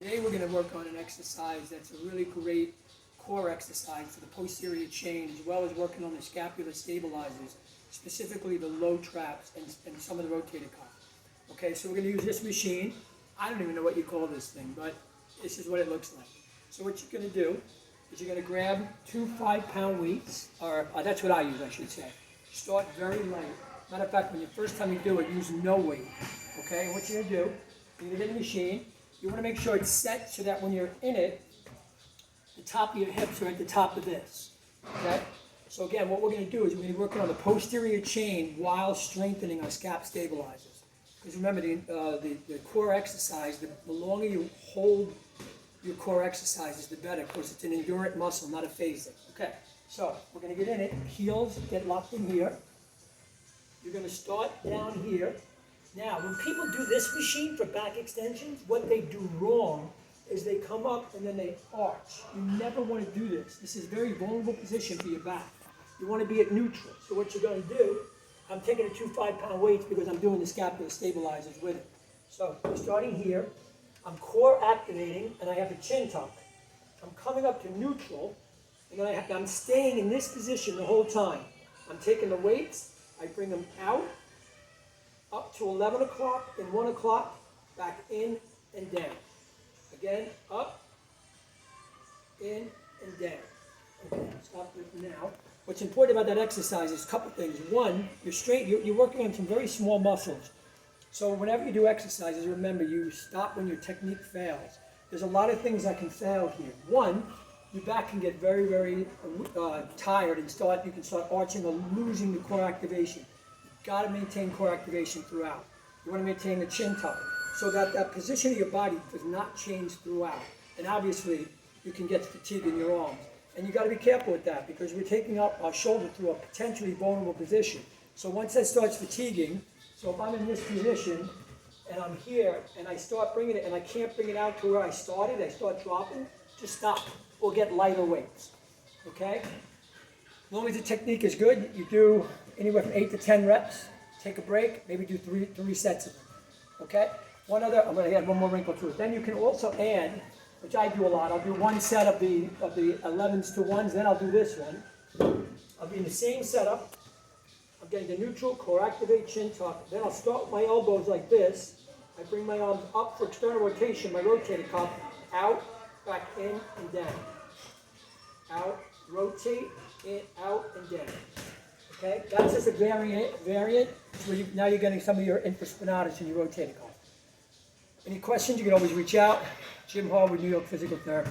Today we're going to work on an exercise that's a really great core exercise for the posterior chain, as well as working on the scapular stabilizers, specifically the low traps and some of the rotator cuff. Okay, so we're going to use this machine. I don't even know what you call this thing, but this is what it looks like. So what you're going to do is you're going to grab two 5-pound weights, or that's what I use, I should say. Start very light. Matter of fact, when the first time you do it, use no weight. Okay, and what you're going to do, you're going to hit the machine. You want to make sure it's set so that when you're in it, the top of your hips are at the top of this. Okay? So again, what we're going to do is we're going to be working on the posterior chain while strengthening our scap stabilizers. Because remember, the core exercise, the longer you hold your core exercises, the better. Of course, it's an endurance muscle, not a phase. Okay, so we're going to get in it. Heels get locked in here. You're going to start down here. Now, when people do this machine for back extensions, what they do wrong is they come up and then they arch. You never want to do this. This is a very vulnerable position for your back. You want to be at neutral. So what you're going to do, I'm taking the two 5-pound weights because I'm doing the scapular stabilizers with it. So we're starting here. I'm core activating and I have a chin tuck. I'm coming up to neutral and then I'm staying in this position the whole time. I'm taking the weights, I bring them out, up to 11 o'clock and 1 o'clock, back in and down. Again, up, in, and down. Okay, stop it now. What's important about that exercise is a couple things. One, you're working on some very small muscles. So whenever you do exercises, remember, you stop when your technique fails. There's a lot of things that can fail here. One, your back can get very, very tired and you can start arching or losing the core activation. Got to maintain core activation throughout. You want to maintain the chin tuck so that that position of your body does not change throughout. And obviously, you can get fatigue in your arms. And you got to be careful with that because we're taking up our shoulder through a potentially vulnerable position. So once that starts fatiguing, so if I'm in this position and I'm here and I start bringing it and I can't bring it out to where I started, I start dropping, just stop or get lighter weights. Okay? As long as the technique is good, you do anywhere from 8 to 10 reps, take a break, maybe do three sets of them, okay? I'm going to add one more wrinkle to it. Then you can also add, which I do a lot, I'll do one set of the 11s to 1s, then I'll do this one. I'll be in the same setup. I'm getting the neutral, core activate, chin tuck. Then I'll start with my elbows like this. I bring my arms up for external rotation, my rotator cuff, out, back in, and down. Out, rotate, in, out, and down. Okay, that's just a variant where now you're getting some of your infraspinatus and your rotator cuff. Any questions, you can always reach out. Jim Hall with New York Physical Therapy.